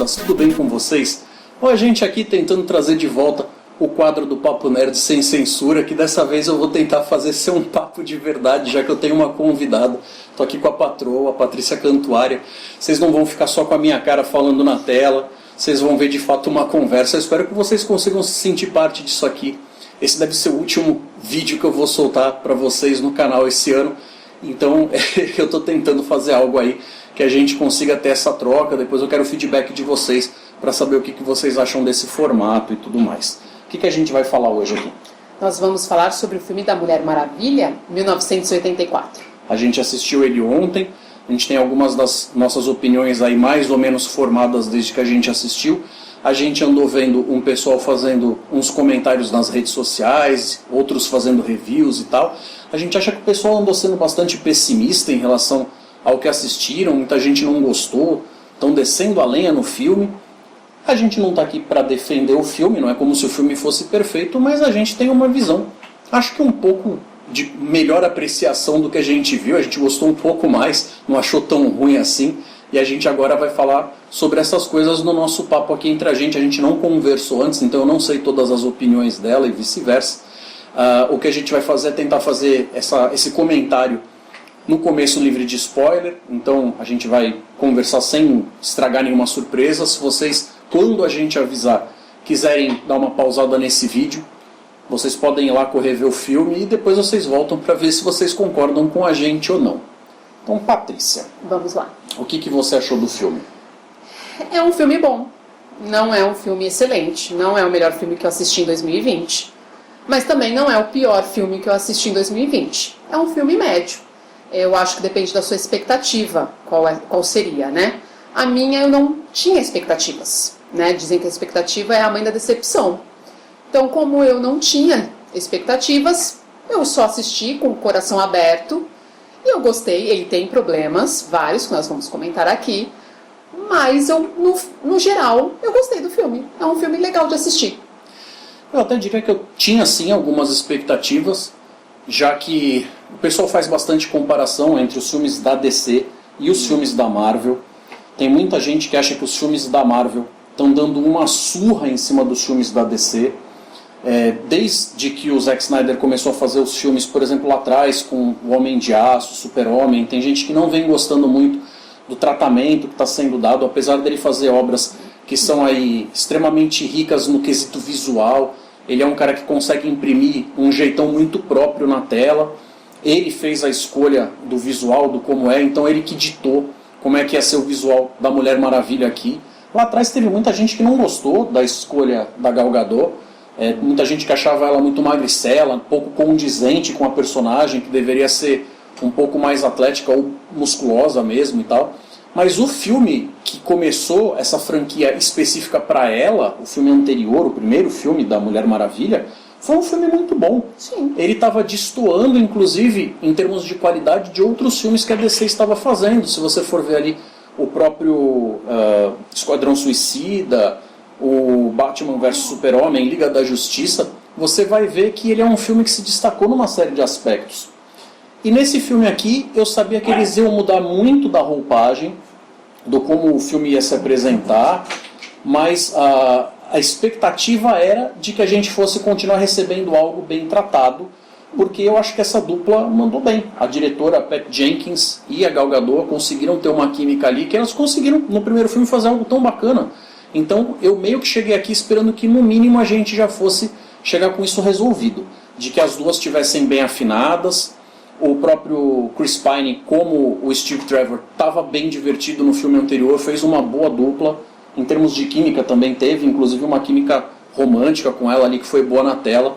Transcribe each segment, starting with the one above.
internautas, tudo bem com vocês? Ó, a gente aqui tentando trazer de volta o quadro do Papo Nerd sem censura, que dessa vez eu vou tentar fazer ser um papo de verdade, já que eu tenho uma convidada. Tô aqui com a patroa, a Patrícia Cantuária. Vocês não vão ficar só com a minha cara falando na tela, vocês vão ver de fato uma conversa. Eu espero que vocês consigam se sentir parte disso aqui. Esse deve ser o último vídeo que eu vou soltar para vocês no canal esse ano. Então eu tô tentando fazer algo aí que a gente consiga ter essa troca. Depois eu quero o feedback de vocês para saber o que vocês acham desse formato e tudo mais. O que a gente vai falar hoje aqui? Nós vamos falar sobre o filme da Mulher Maravilha, 1984. A gente assistiu ele ontem, a gente tem algumas das nossas opiniões aí mais ou menos formadas desde que a gente assistiu. A gente andou vendo um pessoal fazendo uns comentários nas redes sociais, outros fazendo reviews e tal. A gente acha que o pessoal andou sendo bastante pessimista em relação ao que assistiram, muita gente não gostou, estão descendo a lenha no filme. A gente não está aqui para defender o filme, não é como se o filme fosse perfeito, mas a gente tem uma visão, acho que um pouco de melhor apreciação do que a gente viu. A gente gostou um pouco mais, não achou tão ruim assim, e a gente agora vai falar sobre essas coisas no nosso papo aqui entre a gente não conversou antes, então eu não sei todas as opiniões dela e vice-versa. O que a gente vai fazer é tentar fazer esse comentário no começo livre de spoiler, então a gente vai conversar sem estragar nenhuma surpresa. Se vocês, quando a gente avisar, quiserem dar uma pausada nesse vídeo, vocês podem ir lá correr ver o filme e depois vocês voltam para ver se vocês concordam com a gente ou não. Então, Patrícia, vamos lá. O que você achou do filme? É um filme bom, não é um filme excelente, não é o melhor filme que eu assisti em 2020, mas também não é o pior filme que eu assisti em 2020. É um filme médio. Eu acho que depende da sua expectativa, qual seria, né? A minha, eu não tinha expectativas, né? Dizem que a expectativa é a mãe da decepção. Então, como eu não tinha expectativas, eu só assisti com o coração aberto e eu gostei. Ele tem problemas, vários, que nós vamos comentar aqui, mas no geral, eu gostei do filme. É um filme legal de assistir. Eu até diria que eu tinha, sim, algumas expectativas, já que o pessoal faz bastante comparação entre os filmes da DC e os filmes da Marvel. Tem muita gente que acha que os filmes da Marvel estão dando uma surra em cima dos filmes da DC. Desde que o Zack Snyder começou a fazer os filmes, por exemplo, lá atrás, com o Homem de Aço, Super-Homem, tem gente que não vem gostando muito do tratamento que está sendo dado, apesar dele fazer obras que são aí extremamente ricas no quesito visual. Ele é um cara que consegue imprimir um jeitão muito próprio na tela. Ele fez a escolha do visual, do como é, então ele que ditou como é que ia ser o visual da Mulher Maravilha aqui. Lá atrás teve muita gente que não gostou da escolha da Gal Gadot, muita gente que achava ela muito magricela, um pouco condizente com a personagem, que deveria ser um pouco mais atlética ou musculosa mesmo e tal. Mas o filme que começou essa franquia específica para ela, o filme anterior, o primeiro filme da Mulher Maravilha, foi um filme muito bom. Sim. Ele estava destoando, inclusive, em termos de qualidade, de outros filmes que a DC estava fazendo. Se você for ver ali o próprio Esquadrão Suicida, o Batman vs Super-Homem, Liga da Justiça, você vai ver que ele é um filme que se destacou numa série de aspectos. E nesse filme aqui, eu sabia que eles iam mudar muito da roupagem, do como o filme ia se apresentar, mas a expectativa era de que a gente fosse continuar recebendo algo bem tratado, porque eu acho que essa dupla mandou bem. A diretora Pat Jenkins e a Gal Gadot conseguiram ter uma química ali, que elas conseguiram no primeiro filme fazer algo tão bacana. Então eu meio que cheguei aqui esperando que no mínimo a gente já fosse chegar com isso resolvido, de que as duas estivessem bem afinadas. O próprio Chris Pine, como o Steve Trevor, estava bem divertido no filme anterior, fez uma boa dupla. Em termos de química também teve, inclusive uma química romântica com ela ali que foi boa na tela.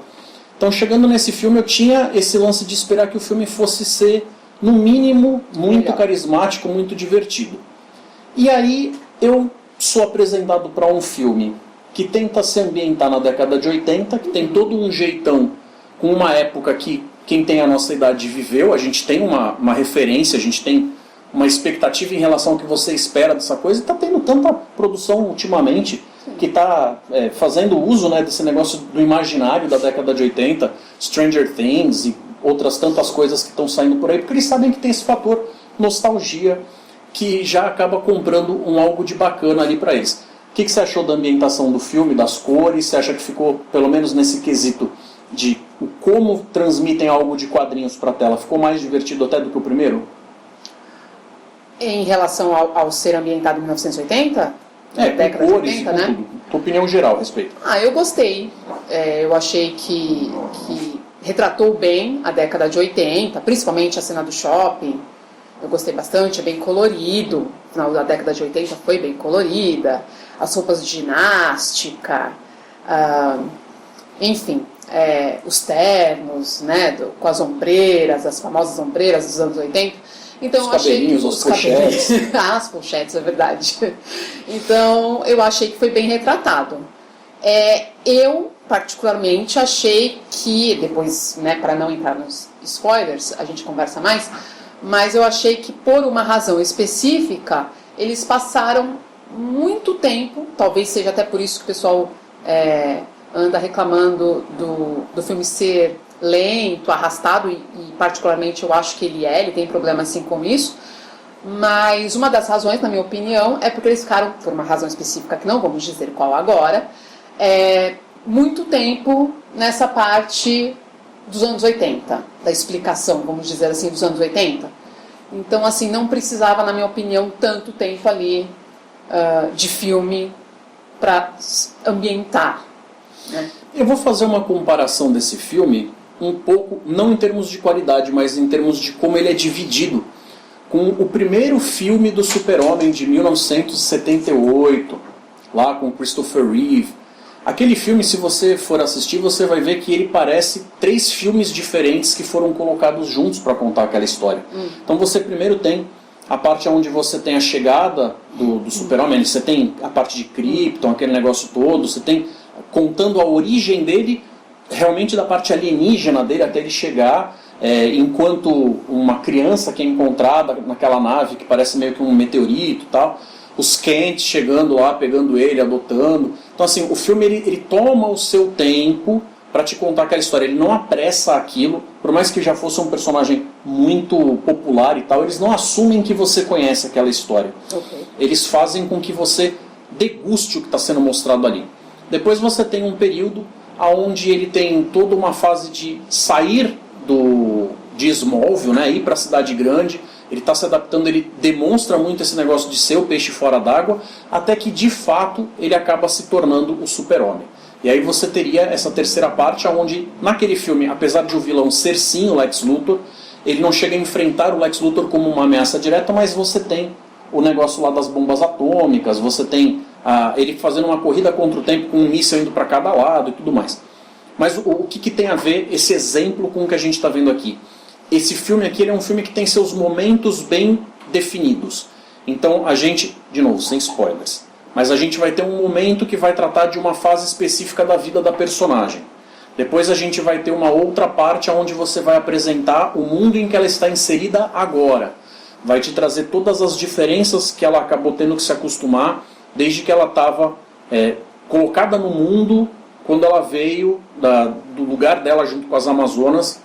Então, chegando nesse filme, eu tinha esse lance de esperar que o filme fosse ser, no mínimo, muito carismático, muito divertido. E aí eu sou apresentado para um filme que tenta se ambientar na década de 80, que tem todo um jeitão, com uma época que quem tem a nossa idade viveu. A gente tem uma referência, a gente tem uma expectativa em relação ao que você espera dessa coisa, e está tendo tanta produção ultimamente que está fazendo uso, né, desse negócio do imaginário da década de 80, Stranger Things e outras tantas coisas que estão saindo por aí, porque eles sabem que tem esse fator nostalgia que já acaba comprando algo de bacana ali para eles. O que você achou da ambientação do filme, das cores? Você acha que ficou, pelo menos nesse quesito de como transmitem algo de quadrinhos para a tela, ficou mais divertido até do que o primeiro? Em relação ao ser ambientado em 1980? Com cores e com tudo. Tua opinião geral a respeito. Eu gostei. Eu achei que retratou bem a década de 80, principalmente a cena do shopping. Eu gostei bastante, é bem colorido. No final da década de 80 foi bem colorida. As roupas de ginástica, enfim, os ternos, né, com as ombreiras, as famosas ombreiras dos anos 80. Então, os cabelinhos, os pochetes. As pochetes, é verdade. Então, eu achei que foi bem retratado. Eu, particularmente, achei que, depois, né, para não entrar nos spoilers, a gente conversa mais, mas eu achei que, por uma razão específica, eles passaram muito tempo, talvez seja até por isso que o pessoal anda reclamando do filme ser lento, arrastado, e particularmente eu acho que ele tem problema assim com isso, mas uma das razões, na minha opinião, é porque eles ficaram, por uma razão específica que não vamos dizer qual agora, muito tempo nessa parte dos anos 80, da explicação, vamos dizer assim, dos anos 80. Então, assim, não precisava, na minha opinião, tanto tempo ali de filme para ambientar, né? Eu vou fazer uma comparação desse filme um pouco, não em termos de qualidade, mas em termos de como ele é dividido com o primeiro filme do Super-Homem de 1978, lá com Christopher Reeve. Aquele filme, se você for assistir, você vai ver que ele parece 3 filmes diferentes que foram colocados juntos para contar aquela história. Então você primeiro tem a parte onde você tem a chegada do Super-Homem, você tem a parte de Krypton, aquele negócio todo, você tem contando a origem dele, realmente da parte alienígena dele até ele chegar, enquanto uma criança que é encontrada naquela nave que parece meio que um meteorito e tal, os Kent chegando lá, pegando ele, adotando. Então assim, o filme ele toma o seu tempo para te contar aquela história, ele não apressa aquilo, por mais que já fosse um personagem muito popular e tal, eles não assumem que você conhece aquela história. Okay. Eles fazem com que você deguste o que está sendo mostrado ali. Depois você tem um período onde ele tem toda uma fase de sair de Smallville, né, ir para a cidade grande, ele está se adaptando, ele demonstra muito esse negócio de ser o peixe fora d'água, até que de fato ele acaba se tornando o Super-Homem. E aí você teria essa terceira parte onde, naquele filme, apesar de o vilão ser sim o Lex Luthor, ele não chega a enfrentar o Lex Luthor como uma ameaça direta, mas você tem o negócio lá das bombas atômicas, você tem ele fazendo uma corrida contra o tempo com um míssil indo para cada lado e tudo mais. Mas o que tem a ver esse exemplo com o que a gente está vendo aqui? Esse filme aqui ele é um filme que tem seus momentos bem definidos. Então a gente, de novo, sem spoilers, mas a gente vai ter um momento que vai tratar de uma fase específica da vida da personagem. Depois a gente vai ter uma outra parte onde você vai apresentar o mundo em que ela está inserida agora. Vai te trazer todas as diferenças que ela acabou tendo que se acostumar desde que ela estava colocada no mundo, quando ela veio do lugar dela junto com as Amazonas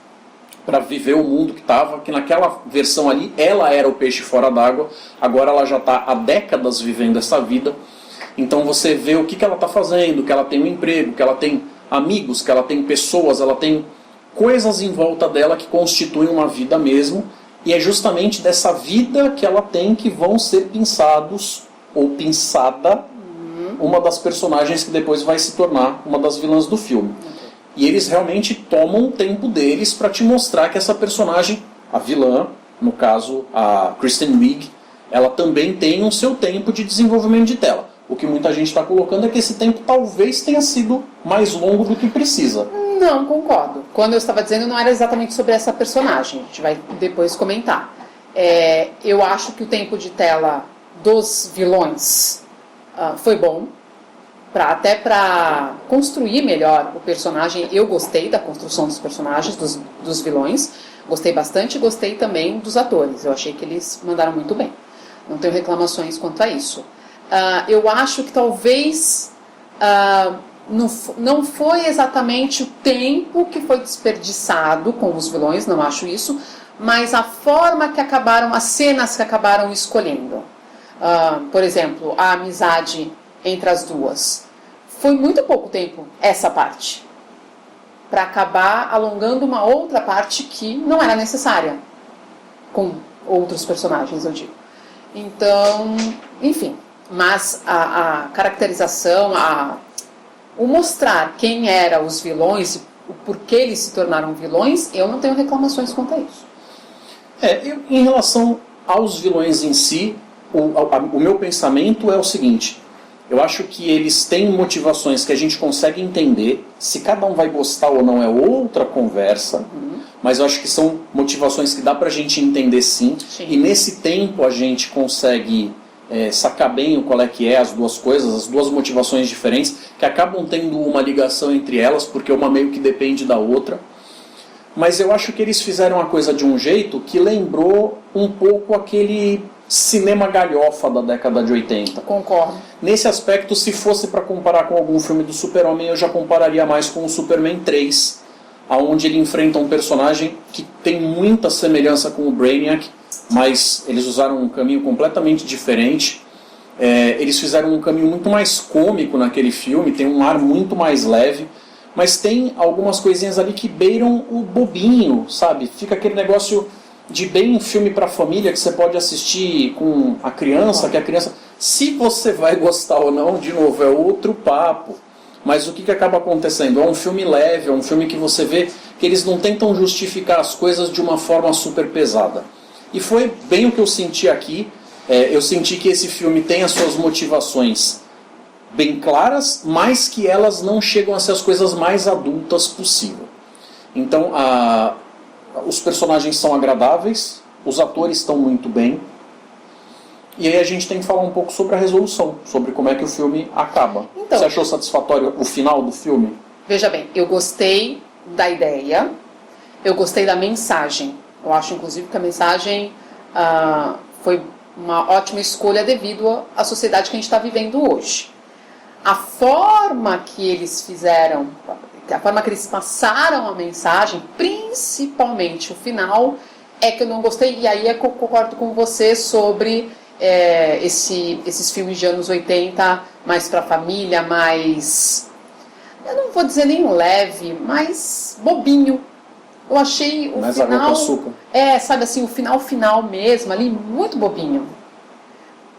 para viver o mundo que estava, que naquela versão ali ela era o peixe fora d'água, agora ela já está há décadas vivendo essa vida. Então você vê o que ela está fazendo, que ela tem um emprego, que ela tem amigos, que ela tem pessoas, ela tem coisas em volta dela que constituem uma vida mesmo, e é justamente dessa vida que ela tem que vão ser pinçados, ou pinçada, uma das personagens que depois vai se tornar uma das vilãs do filme. E eles realmente tomam o tempo deles para te mostrar que essa personagem, a vilã, no caso a Kristen Wiig, ela também tem o seu tempo de desenvolvimento de tela. O que muita gente está colocando é que esse tempo talvez tenha sido mais longo do que precisa. Não, concordo. Quando eu estava dizendo, não era exatamente sobre essa personagem. A gente vai depois comentar. Eu acho que o tempo de tela dos vilões foi bom, até para construir melhor o personagem. Eu gostei da construção dos personagens, dos vilões. Gostei bastante, gostei também dos atores. Eu achei que eles mandaram muito bem. Não tenho reclamações quanto a isso. Eu acho que talvez não foi exatamente o tempo que foi desperdiçado com os vilões, não acho isso, mas a forma que acabaram, as cenas que acabaram escolhendo. Por exemplo, a amizade entre as duas. Foi muito pouco tempo essa parte, para acabar alongando uma outra parte que não era necessária, com outros personagens, eu digo. Então, enfim, mas a caracterização, o mostrar quem eram os vilões e o porquê eles se tornaram vilões, eu não tenho reclamações quanto a isso. Em relação aos vilões em si, o meu pensamento é o seguinte: eu acho que eles têm motivações que a gente consegue entender. Se cada um vai gostar ou não é outra conversa, mas eu acho que são motivações que dá pra gente entender sim. E nesse tempo a gente consegue sacar bem qual é que é as duas coisas, as duas motivações diferentes, que acabam tendo uma ligação entre elas, porque uma meio que depende da outra. Mas eu acho que eles fizeram a coisa de um jeito que lembrou um pouco aquele cinema galhofa da década de 80. Concordo. Nesse aspecto, se fosse para comparar com algum filme do Super-Homem, eu já compararia mais com o Superman 3, onde ele enfrenta um personagem que tem muita semelhança com o Brainiac, mas eles usaram um caminho completamente diferente. Eles fizeram um caminho muito mais cômico naquele filme, tem um ar muito mais leve, mas tem algumas coisinhas ali que beiram o bobinho, sabe? Fica aquele negócio de bem filme para família que você pode assistir com a criança, que a criança... Se você vai gostar ou não, de novo, é outro papo. Mas o que acaba acontecendo? É um filme leve, é um filme que você vê que eles não tentam justificar as coisas de uma forma super pesada. E foi bem o que eu senti aqui. Eu senti que esse filme tem as suas motivações bem claras, mas que elas não chegam a ser as coisas mais adultas possível. Então, os personagens são agradáveis, os atores estão muito bem, e aí a gente tem que falar um pouco sobre a resolução, sobre como é que o filme acaba. Então, você achou satisfatório o final do filme? Veja bem, eu gostei da ideia, eu gostei da mensagem. Eu acho, inclusive, que a mensagem foi uma ótima escolha devido à sociedade que a gente está vivendo hoje. A forma que eles fizeram, a forma que eles passaram a mensagem, principalmente o final, é que eu não gostei. E aí eu concordo com você sobre esses filmes de anos 80, mais pra família, mais... eu não vou dizer nem leve, mais bobinho. Eu achei o mais final... água com açúcar. Sabe assim, o final mesmo ali, muito bobinho.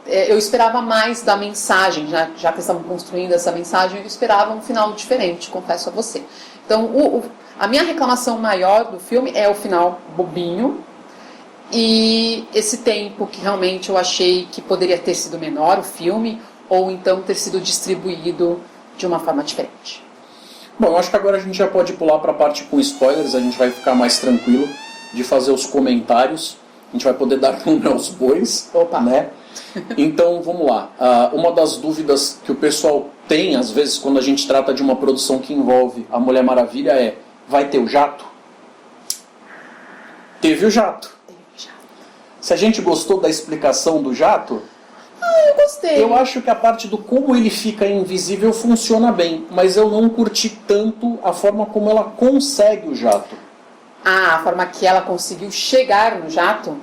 Eu esperava mais da mensagem, já que estavam construindo essa mensagem, eu esperava um final diferente, confesso a você. Então, a minha reclamação maior do filme é o final bobinho e esse tempo que realmente eu achei que poderia ter sido menor o filme, ou então ter sido distribuído de uma forma diferente. Bom, eu acho que agora a gente já pode pular para a parte com spoilers, a gente vai ficar mais tranquilo de fazer os comentários, a gente vai poder dar nome aos bois, né? Então, vamos lá. Uma das dúvidas que o pessoal tem, às vezes, quando a gente trata de uma produção que envolve a Mulher Maravilha é: vai ter o jato? Teve o jato. Se a gente gostou da explicação do jato... eu gostei. Eu acho que a parte do como ele fica invisível funciona bem, mas eu não curti tanto a forma como ela consegue o jato. A forma que ela conseguiu chegar no jato?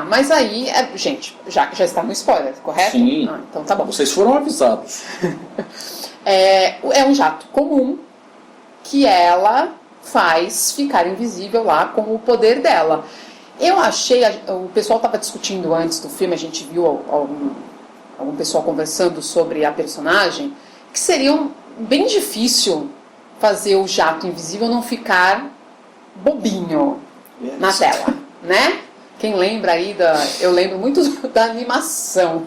Mas aí, gente, já está no spoiler, correto? Sim. Então tá bom. Vocês foram avisados. É um jato comum que ela faz ficar invisível lá com o poder dela. Eu achei, o pessoal estava discutindo antes do filme, a gente viu algum pessoal conversando sobre a personagem, que seria bem difícil fazer o jato invisível não ficar bobinho na tela, né? Quem lembra aí eu lembro muito da animação.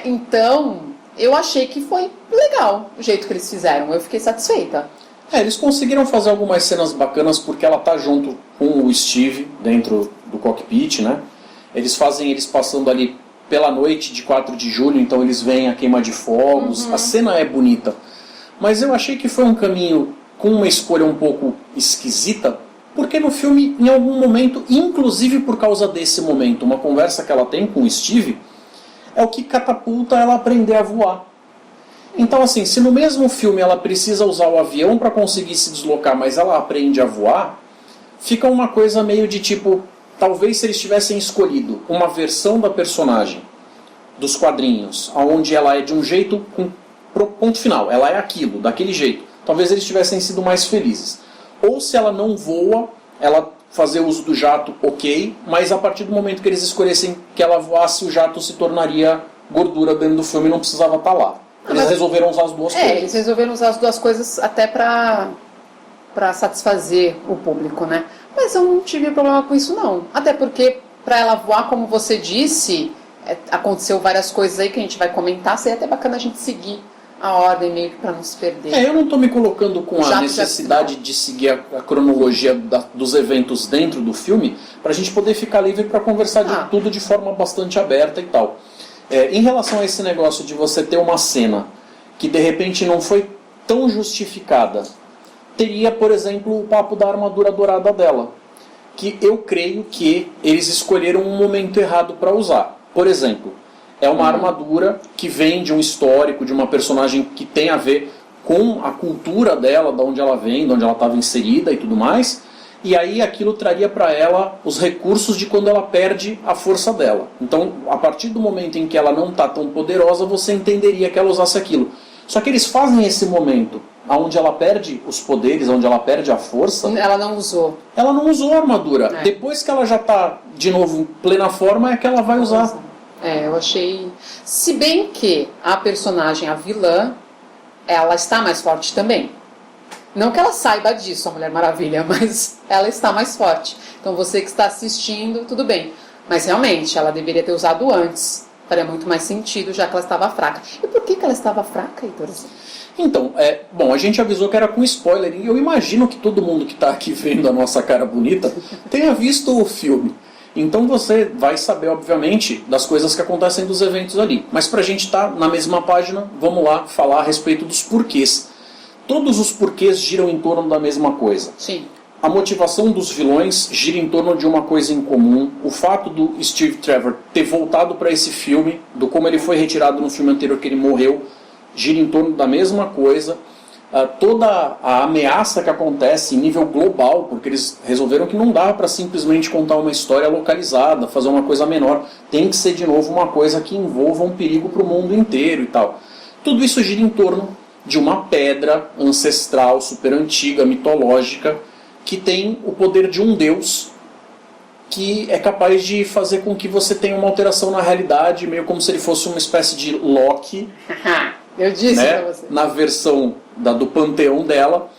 Então, eu achei que foi legal o jeito que eles fizeram. Eu fiquei satisfeita. Eles conseguiram fazer algumas cenas bacanas porque ela tá junto com o Steve dentro do cockpit, né? Eles fazem eles passando ali pela noite de 4 de julho, então eles veem a queima de fogos. A cena é bonita. Mas eu achei que foi um caminho com uma escolha um pouco esquisita, porque no filme, em algum momento, inclusive por causa desse momento, uma conversa que ela tem com o Steve, é o que catapulta ela a aprender a voar. Então, assim, se no mesmo filme ela precisa usar o avião para conseguir se deslocar, mas ela aprende a voar, fica uma coisa meio de tipo, talvez se eles tivessem escolhido uma versão da personagem dos quadrinhos, onde ela é de um jeito com ponto final, ela é aquilo, daquele jeito, talvez eles tivessem sido mais felizes. Ou se ela não voa, ela fazer uso do jato, ok, mas a partir do momento que eles escolhessem que ela voasse, o jato se tornaria gordura dentro do filme e não precisava estar lá. Eles resolveram usar as duas coisas. Eles resolveram usar as duas coisas até pra satisfazer o público, né? Mas eu não tive problema com isso, não. Até porque, pra ela voar, como você disse, aconteceu várias coisas aí que a gente vai comentar, seria até bacana a gente seguir a ordem meio que pra não se perder. Eu não estou me colocando com a necessidade de seguir a cronologia dos eventos dentro do filme, pra gente poder ficar livre pra conversar de tudo de forma bastante aberta e tal. Em relação a esse negócio de você ter uma cena que de repente não foi tão justificada, teria, por exemplo, o papo da armadura dourada dela, que eu creio que eles escolheram um momento errado para usar. Por exemplo, é uma armadura que vem de um histórico, de uma personagem que tem a ver com a cultura dela, de onde ela vem, de onde ela estava inserida e tudo mais. E aí aquilo traria para ela os recursos de quando ela perde a força dela. Então, a partir do momento em que ela não está tão poderosa, você entenderia que ela usasse aquilo. Só que eles fazem esse momento onde ela perde os poderes, onde ela perde a força. Ela não usou. Ela não usou a armadura. Depois que ela já está de novo em plena forma, é que ela vai usar. Eu achei... Se bem que a personagem, a vilã, ela está mais forte também. Não que ela saiba disso, a Mulher Maravilha, mas ela está mais forte. Então você que está assistindo, tudo bem. Mas realmente, ela deveria ter usado antes. Faria muito mais sentido, já que ela estava fraca. E por que ela estava fraca, Heitor? Então, bom, a gente avisou que era com spoiler, e eu imagino que todo mundo que está aqui vendo a nossa cara bonita tenha visto o filme. Então você vai saber, obviamente, das coisas que acontecem dos eventos ali. Mas pra gente estar na mesma página, vamos lá falar a respeito dos porquês. Todos os porquês giram em torno da mesma coisa. Sim. A motivação dos vilões gira em torno de uma coisa em comum. O fato do Steve Trevor ter voltado para esse filme, do como ele foi retirado no filme anterior que ele morreu, gira em torno da mesma coisa. Toda a ameaça que acontece em nível global, porque eles resolveram que não dá para simplesmente contar uma história localizada, fazer uma coisa menor. Tem que ser de novo uma coisa que envolva um perigo para o mundo inteiro e tal. Tudo isso gira em torno de uma pedra ancestral, super antiga, mitológica, que tem o poder de um deus que é capaz de fazer com que você tenha uma alteração na realidade, meio como se ele fosse uma espécie de Loki. Eu disse, né, pra você. Na versão do panteão dela,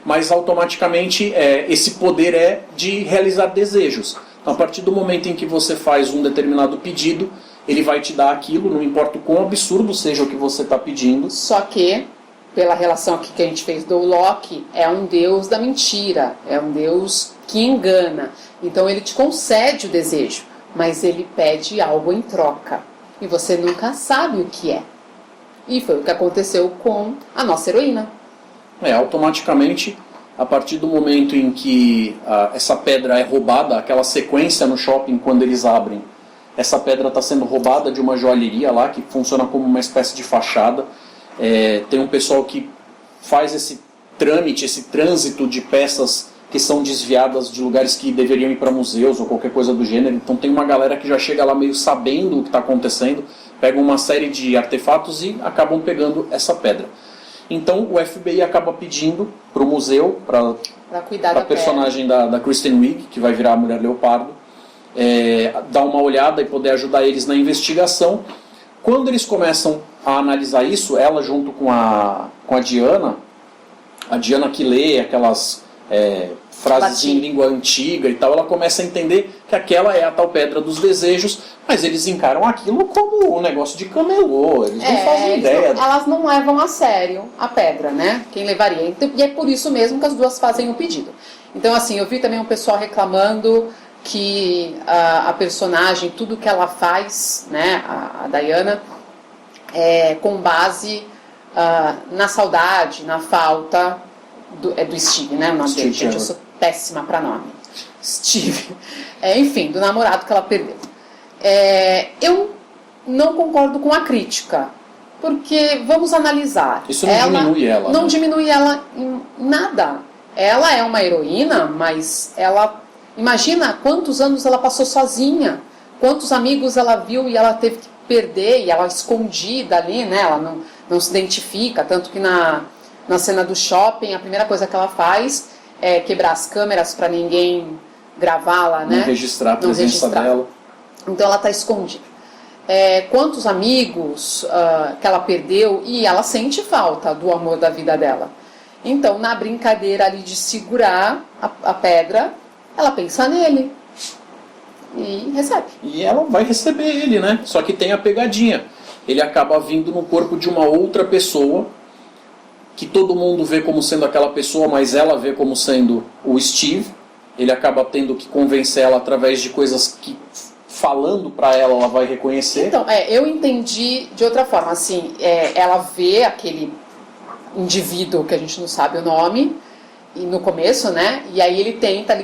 mas automaticamente esse poder é de realizar desejos. Então, a partir do momento em que você faz um determinado pedido, ele vai te dar aquilo, não importa o quão absurdo seja o que você está pedindo. Só que, pela relação aqui que a gente fez do Loki, é um deus da mentira, é um deus que engana. Então ele te concede o desejo, mas ele pede algo em troca. E você nunca sabe o que é. E foi o que aconteceu com a nossa heroína. Automaticamente, a partir do momento em que essa pedra é roubada, aquela sequência no shopping quando eles abrem, essa pedra está sendo roubada de uma joalheria lá, que funciona como uma espécie de fachada. Tem um pessoal que faz esse trâmite, esse trânsito de peças que são desviadas de lugares que deveriam ir para museus ou qualquer coisa do gênero. Então tem uma galera que já chega lá meio sabendo o que está acontecendo, pegam uma série de artefatos e acabam pegando essa pedra. Então o FBI acaba pedindo para o museu, para a personagem da Kristen Wiig, que vai virar a Mulher Leopardo, dar uma olhada e poder ajudar eles na investigação. Quando eles começam a analisar isso, ela junto com a Diana que lê aquelas frases em língua antiga e tal, ela começa a entender que aquela é a tal pedra dos desejos, mas eles encaram aquilo como um negócio de camelô, eles não fazem ideia. Elas não levam a sério a pedra, né? Quem levaria? Então, e é por isso mesmo que as duas fazem o pedido. Então, assim, eu vi também um pessoal reclamando que a personagem, tudo que ela faz, né, a Diana, é com base na saudade, na falta do Steve, né, o nome dele, gente, eu sou péssima para nome. Steve. Enfim, do namorado que ela perdeu. Eu não concordo com a crítica, porque vamos analisar. Isso não diminui ela. Não, né? diminui ela em nada. Ela é uma heroína, mas imagina quantos anos ela passou sozinha, quantos amigos ela viu e ela teve que perder, e ela escondida ali, né? Ela não se identifica, tanto que na cena do shopping, a primeira coisa que ela faz é quebrar as câmeras para ninguém gravá-la, né? Não registrar a presença dela. Então ela está escondida. Quantos amigos que ela perdeu, e ela sente falta do amor da vida dela. Então, na brincadeira ali de segurar a pedra, ela pensa nele e recebe. E ela vai receber ele, né? Só que tem a pegadinha. Ele acaba vindo no corpo de uma outra pessoa, que todo mundo vê como sendo aquela pessoa, mas ela vê como sendo o Steve. Ele acaba tendo que convencer ela através de coisas que, falando pra ela, ela vai reconhecer. Então, eu entendi de outra forma. Assim, ela vê aquele indivíduo que a gente não sabe o nome, e no começo, né? E aí ele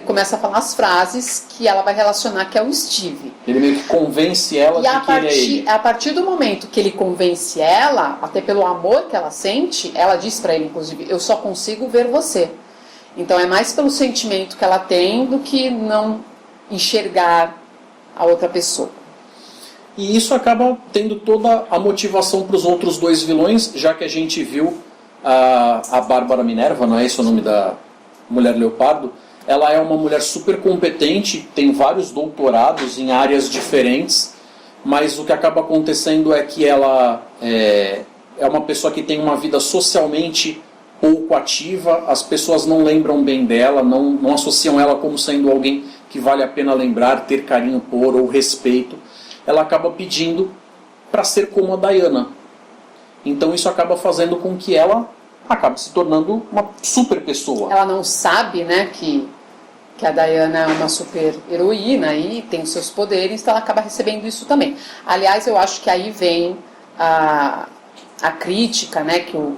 começa a falar as frases que ela vai relacionar que é o Steve. Ele meio que convence ela de que ele é ele. A partir do momento que ele convence ela, até pelo amor que ela sente, ela diz pra ele, inclusive, eu só consigo ver você. Então é mais pelo sentimento que ela tem do que não enxergar a outra pessoa. E isso acaba tendo toda a motivação para os outros dois vilões, já que a gente viu a Bárbara Minerva, não é esse o nome da Mulher Leopardo? Ela é uma mulher super competente, tem vários doutorados em áreas diferentes, mas o que acaba acontecendo é que ela é uma pessoa que tem uma vida socialmente pouco ativa, as pessoas não lembram bem dela, não associam ela como sendo alguém que vale a pena lembrar, ter carinho por ou respeito. Ela acaba pedindo para ser como a Diana. Então isso acaba fazendo com que ela acabe se tornando uma super pessoa. Ela não sabe, né, que a Diana é uma super heroína e tem os seus poderes, então ela acaba recebendo isso também. Aliás, eu acho que aí vem a crítica, né, que o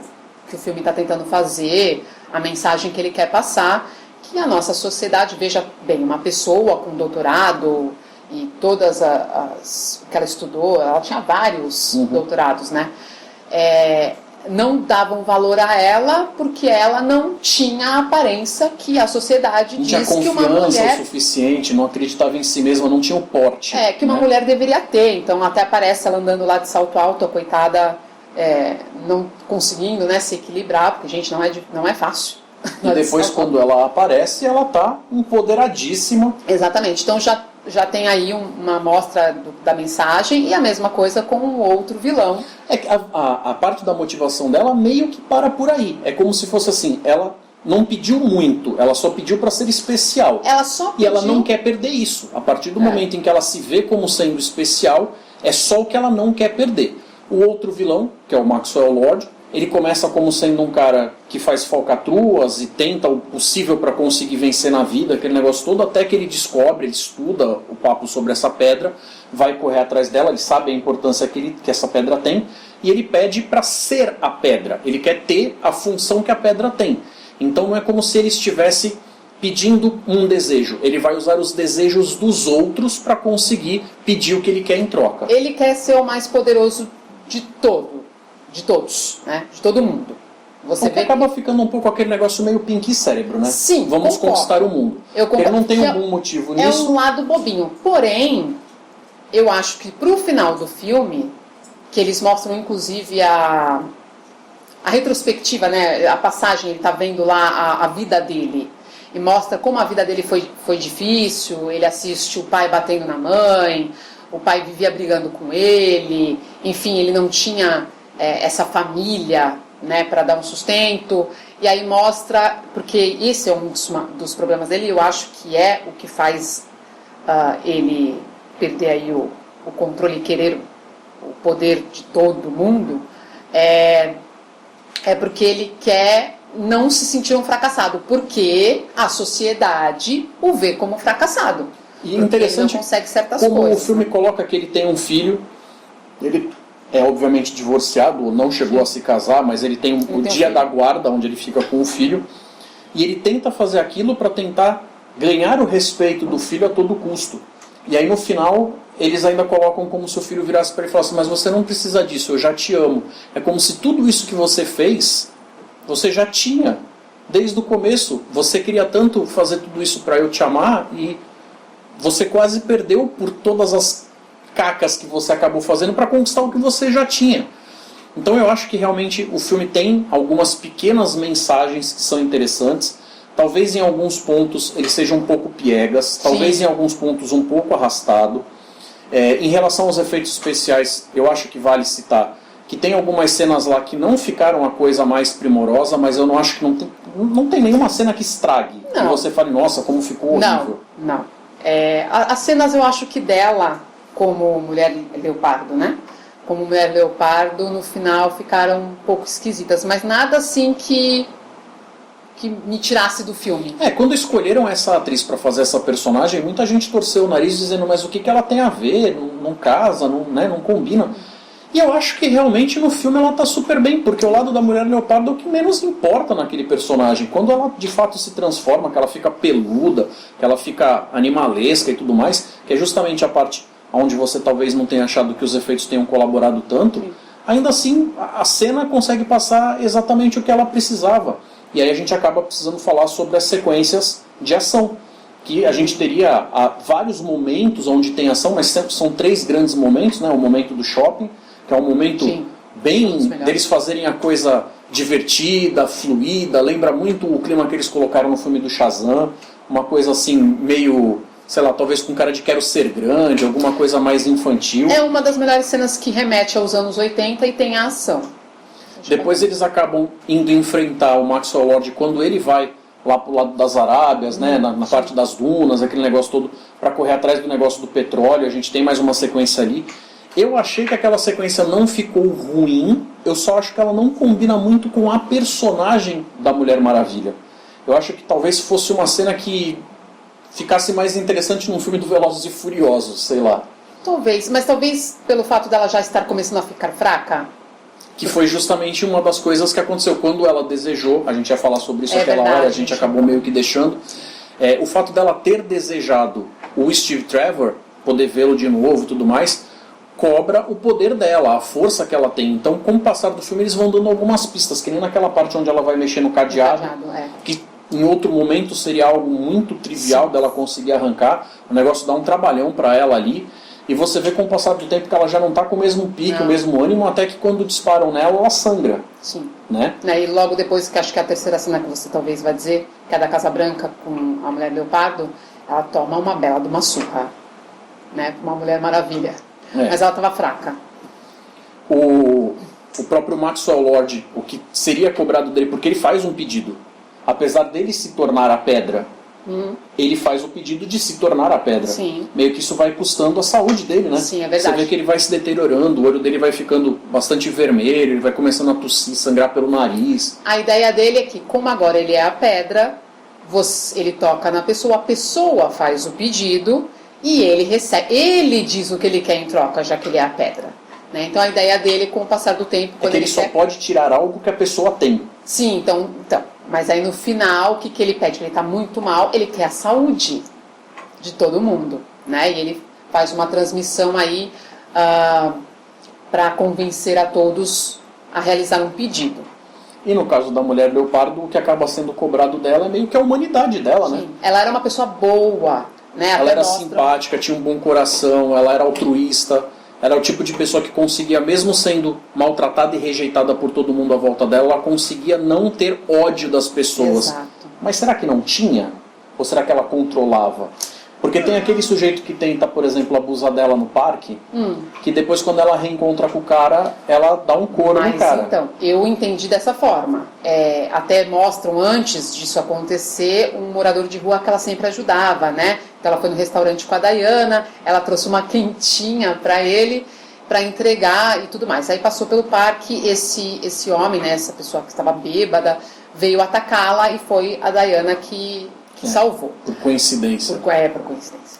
filme está tentando fazer, a mensagem que ele quer passar, que a nossa sociedade, veja bem, uma pessoa com doutorado e todas as que ela estudou, ela tinha vários doutorados, né? Não davam valor a ela porque ela não tinha a aparência que a sociedade diz que uma mulher... Não tinha confiança o suficiente, não acreditava em si mesma, não tinha o porte. Que uma mulher deveria ter. Então até aparece ela andando lá de salto alto, a coitada não conseguindo, né, se equilibrar, porque, gente, não é fácil. E depois, quando ela aparece, ela está empoderadíssima. Exatamente. Então já tem aí uma amostra da mensagem, e a mesma coisa com o outro vilão. A parte da motivação dela meio que para por aí. É como se fosse assim, ela não pediu muito, ela só pediu para ser especial. Ela só pediu... E ela não quer perder isso. A partir do momento em que ela se vê como sendo especial, é só o que ela não quer perder. O outro vilão, que é o Maxwell Lord, ele começa como sendo um cara que faz falcatruas e tenta o possível para conseguir vencer na vida, aquele negócio todo, até que ele descobre, ele estuda o papo sobre essa pedra, vai correr atrás dela, ele sabe a importância que essa pedra tem, e ele pede para ser a pedra, ele quer ter a função que a pedra tem. Então não é como se ele estivesse pedindo um desejo, ele vai usar os desejos dos outros para conseguir pedir o que ele quer em troca. Ele quer ser o mais poderoso de todos, né? De todo mundo. Você vê acaba ficando um pouco aquele negócio meio Pinky Cérebro, né? Sim, vamos conquistar o mundo. Ele não tem um bom motivo nisso. É um lado bobinho. Porém, eu acho que pro final do filme, que eles mostram inclusive a retrospectiva, né? A passagem, ele tá vendo lá a vida dele. E mostra como a vida dele foi difícil, ele assiste o pai batendo na mãe, o pai vivia brigando com ele, enfim, ele não tinha essa família, né, para dar um sustento. E aí mostra, porque esse é um dos problemas dele, eu acho que é o que faz ele perder aí o controle e querer o poder de todo mundo, é porque ele quer não se sentir um fracassado, porque a sociedade o vê como fracassado. E interessante ele não consegue certas como coisas. O filme coloca que ele tem um filho, ele é obviamente divorciado, ou não chegou a se casar, mas ele tem o dia da guarda, onde ele fica com o filho, e ele tenta fazer aquilo para tentar ganhar o respeito do filho a todo custo. E aí no final, eles ainda colocam como se o filho virasse para ele e falasse, mas você não precisa disso, eu já te amo. É como se tudo isso que você fez, você já tinha. Desde o começo, você queria tanto fazer tudo isso para eu te amar, e você quase perdeu por todas as cacas que você acabou fazendo para conquistar o que você já tinha. Então eu acho que realmente o filme tem algumas pequenas mensagens que são interessantes. Talvez em alguns pontos ele seja um pouco piegas, talvez Sim. em alguns pontos um pouco arrastado. Em relação aos efeitos especiais, eu acho que vale citar que tem algumas cenas lá que não ficaram a coisa mais primorosa, mas eu não acho que não tem nenhuma cena que estrague. Não. Que você fale, nossa, como ficou horrível. Não. As cenas eu acho que dela, como mulher leopardo, né? Como mulher leopardo, no final ficaram um pouco esquisitas, mas nada assim que me tirasse do filme. Quando escolheram essa atriz para fazer essa personagem, muita gente torceu o nariz dizendo, mas o que ela tem a ver? Não casa, não combina. E eu acho que realmente no filme ela tá super bem, porque o lado da mulher leopardo é o que menos importa naquele personagem. Quando ela de fato se transforma, que ela fica peluda, que ela fica animalesca e tudo mais, que é justamente a parte onde você talvez não tenha achado que os efeitos tenham colaborado tanto, ainda assim a cena consegue passar exatamente o que ela precisava. E aí a gente acaba precisando falar sobre as sequências de ação, que a gente teria vários momentos onde tem ação, mas sempre são 3 grandes momentos, né? O momento do shopping, que é um momento bem deles fazerem a coisa divertida, fluida, lembra muito o clima que eles colocaram no filme do Shazam, uma coisa assim meio, sei lá, talvez com cara de quero ser grande, alguma coisa mais infantil. É uma das melhores cenas que remete aos anos 80 e tem a ação. Depois eles acabam indo enfrentar o Maxwell Lord quando ele vai lá pro lado das Arábias, né, na parte das dunas, aquele negócio todo, para correr atrás do negócio do petróleo. A gente tem mais uma sequência ali. Eu achei que aquela sequência não ficou ruim, eu só acho que ela não combina muito com a personagem da Mulher Maravilha. Eu acho que talvez fosse uma cena que ficasse mais interessante num filme do Velozes e Furiosos, sei lá. Mas talvez pelo fato dela já estar começando a ficar fraca. Que foi justamente uma das coisas que aconteceu quando ela desejou, a gente ia falar sobre isso aquela verdade, hora, a gente acabou meio que deixando. O fato dela ter desejado o Steve Trevor, poder vê-lo de novo e tudo mais, cobra o poder dela, a força que ela tem. Então, com o passar do filme, eles vão dando algumas pistas, que nem naquela parte onde ela vai mexer no cadeado, que em outro momento seria algo muito trivial dela conseguir arrancar. O negócio dá um trabalhão para ela ali. E você vê com o passar do tempo que ela já não está com o mesmo pique, o mesmo ânimo, até que quando disparam nela, ela sangra. Sim. Né? E logo depois, que acho que é a terceira cena que você talvez vai dizer, que é a da Casa Branca com a Mulher Leopardo, ela toma uma bela de uma surra. Né? Uma Mulher Maravilha. Mas ela estava fraca. O próprio Maxwell Lord, o que seria cobrado dele, porque ele faz um pedido. Apesar dele se tornar a pedra, ele faz o pedido de se tornar a pedra. Sim. Meio que isso vai custando a saúde dele, né? Sim, é verdade. Você vê que ele vai se deteriorando, o olho dele vai ficando bastante vermelho, ele vai começando a tossir, sangrar pelo nariz. A ideia dele é que, como agora ele é a pedra, ele toca na pessoa, a pessoa faz o pedido e ele recebe. Ele diz o que ele quer em troca, já que ele é a pedra. Né? Então a ideia dele, com o passar do tempo, quando que ele só pode tirar algo que a pessoa tem. Sim, então. Mas aí no final, o que ele pede? Ele está muito mal, ele quer a saúde de todo mundo, né? E ele faz uma transmissão aí para convencer a todos a realizar um pedido. E no caso da Mulher Leopardo, o que acaba sendo cobrado dela é meio que a humanidade dela, Sim. né? Ela era uma pessoa boa, né? Ela era simpática, tinha um bom coração, ela era altruísta. Era o tipo de pessoa que conseguia, mesmo sendo maltratada e rejeitada por todo mundo à volta dela, ela conseguia não ter ódio das pessoas. Exato. Mas será que não tinha? Ou será que ela controlava? Porque tem aquele sujeito que tenta, por exemplo, abusar dela no parque, que depois, quando ela reencontra com o cara, ela dá um couro no cara. Então, eu entendi dessa forma. Até mostram, antes disso acontecer, um morador de rua que ela sempre ajudava, né? Então ela foi no restaurante com a Diana, ela trouxe uma quentinha para ele, para entregar e tudo mais. Aí passou pelo parque, esse homem, né, essa pessoa que estava bêbada, veio atacá-la e foi a Diana que salvou. Por coincidência. Por coincidência.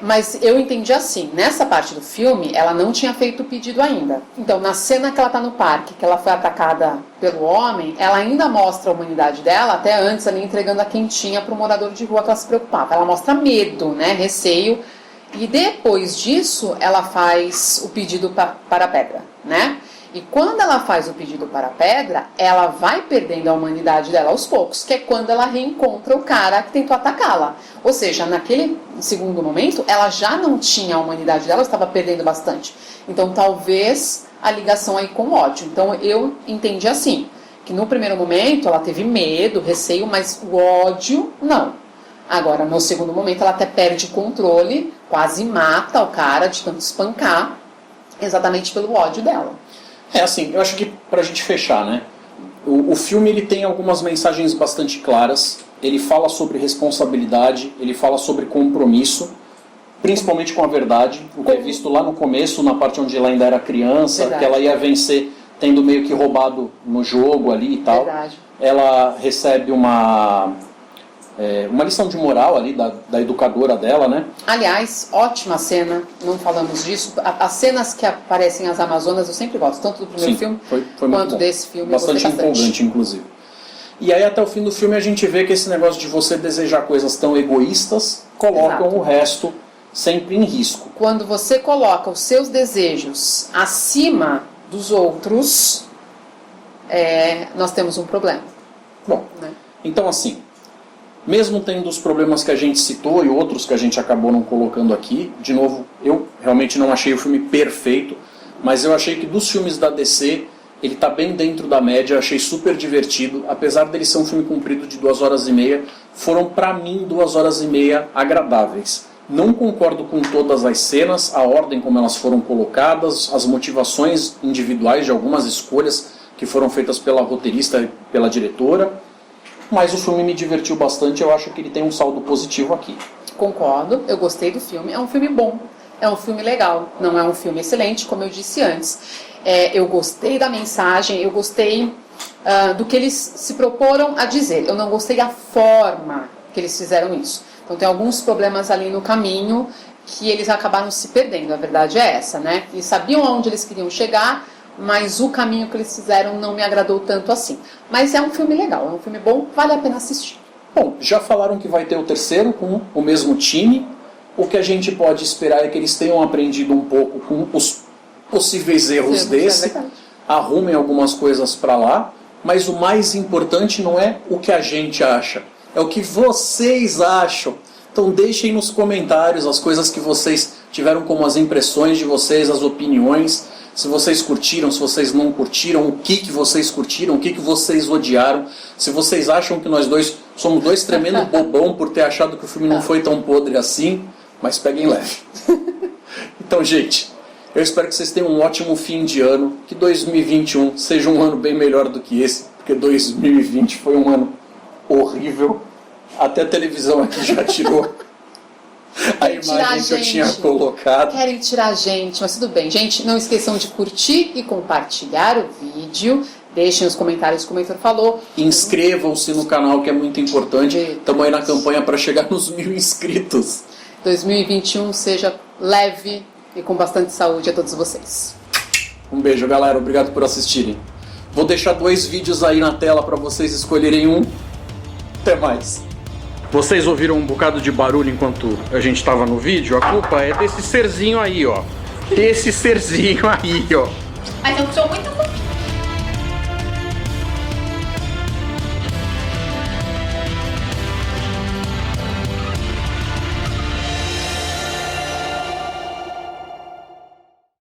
Mas eu entendi assim, nessa parte do filme, ela não tinha feito o pedido ainda. Então, na cena que ela está no parque, que ela foi atacada pelo homem, ela ainda mostra a humanidade dela, até antes ali entregando a quentinha para o morador de rua que ela se preocupava. Ela mostra medo, né, receio, e depois disso ela faz o pedido para a pedra, né? E quando ela faz o pedido para a pedra, ela vai perdendo a humanidade dela aos poucos, que é quando ela reencontra o cara que tentou atacá-la. Ou seja, naquele segundo momento, ela já não tinha a humanidade dela, estava perdendo bastante. Então, talvez a ligação aí com o ódio. Então, eu entendi assim, que no primeiro momento ela teve medo, receio, mas o ódio, não. Agora, no segundo momento, ela até perde o controle, quase mata o cara de tanto espancar, exatamente pelo ódio dela. Assim, eu acho que pra gente fechar, né? O filme ele tem algumas mensagens bastante claras. Ele fala sobre responsabilidade, ele fala sobre compromisso, principalmente com a verdade, o que é visto lá no começo, na parte onde ela ainda era criança, Verdade. que ela ia vencer tendo meio que roubado no jogo ali e tal. Verdade. Ela recebe uma lição de moral ali da educadora dela, né? Aliás, ótima cena, não falamos disso. As cenas que aparecem as Amazonas eu sempre gosto, tanto do primeiro filme foi muito quanto bom. desse filme. Bastante empolgante, inclusive. E aí até o fim do filme a gente vê que esse negócio de você desejar coisas tão egoístas colocam Exato. o resto sempre em risco. Quando você coloca os seus desejos acima dos outros, nós temos um problema. Bom, Né? então assim, mesmo tendo os problemas que a gente citou e outros que a gente acabou não colocando aqui, de novo, eu realmente não achei o filme perfeito, mas eu achei que dos filmes da DC, ele está bem dentro da média, eu achei super divertido, apesar dele ser um filme comprido de 2 horas e meia, foram pra mim 2 horas e meia agradáveis. Não concordo com todas as cenas, a ordem como elas foram colocadas, as motivações individuais de algumas escolhas que foram feitas pela roteirista e pela diretora, mas o filme me divertiu bastante, eu acho que ele tem um saldo positivo aqui. Concordo, eu gostei do filme, é um filme bom, é um filme legal, não é um filme excelente, como eu disse antes. Eu gostei da mensagem, eu gostei do que eles se proporam a dizer, eu não gostei da forma que eles fizeram isso. Então tem alguns problemas ali no caminho que eles acabaram se perdendo, a verdade é essa, né? Eles sabiam aonde eles queriam chegar, mas o caminho que eles fizeram não me agradou tanto assim. Mas é um filme legal, é um filme bom, vale a pena assistir. Bom, já falaram que vai ter o terceiro com o mesmo time. O que a gente pode esperar é que eles tenham aprendido um pouco com os possíveis erros desse, arrumem algumas coisas para lá, mas o mais importante não é o que a gente acha, é o que vocês acham. Então deixem nos comentários as coisas que vocês tiveram como as impressões de vocês, as opiniões, se vocês curtiram, se vocês não curtiram, o que vocês curtiram, o que vocês odiaram, se vocês acham que nós dois somos dois tremendo bobão por ter achado que o filme não foi tão podre assim, mas peguem leve. Então, gente, eu espero que vocês tenham um ótimo fim de ano, que 2021 seja um ano bem melhor do que esse, porque 2020 foi um ano horrível, até a televisão aqui já tirou a imagem que eu tinha colocado. Querem tirar a gente, mas tudo bem. Gente, não esqueçam de curtir e compartilhar o vídeo. Deixem os comentários como o Heitor falou. Inscrevam-se no canal, que é muito importante. Estamos aí na campanha para chegar nos 1000 inscritos. 2021 seja leve e com bastante saúde a todos vocês. Um beijo, galera. Obrigado por assistirem. Vou deixar 2 vídeos aí na tela para vocês escolherem um. Até mais. Vocês ouviram um bocado de barulho enquanto a gente estava no vídeo? A culpa é desse serzinho aí, ó. Esse serzinho aí, ó. Mas eu sou muito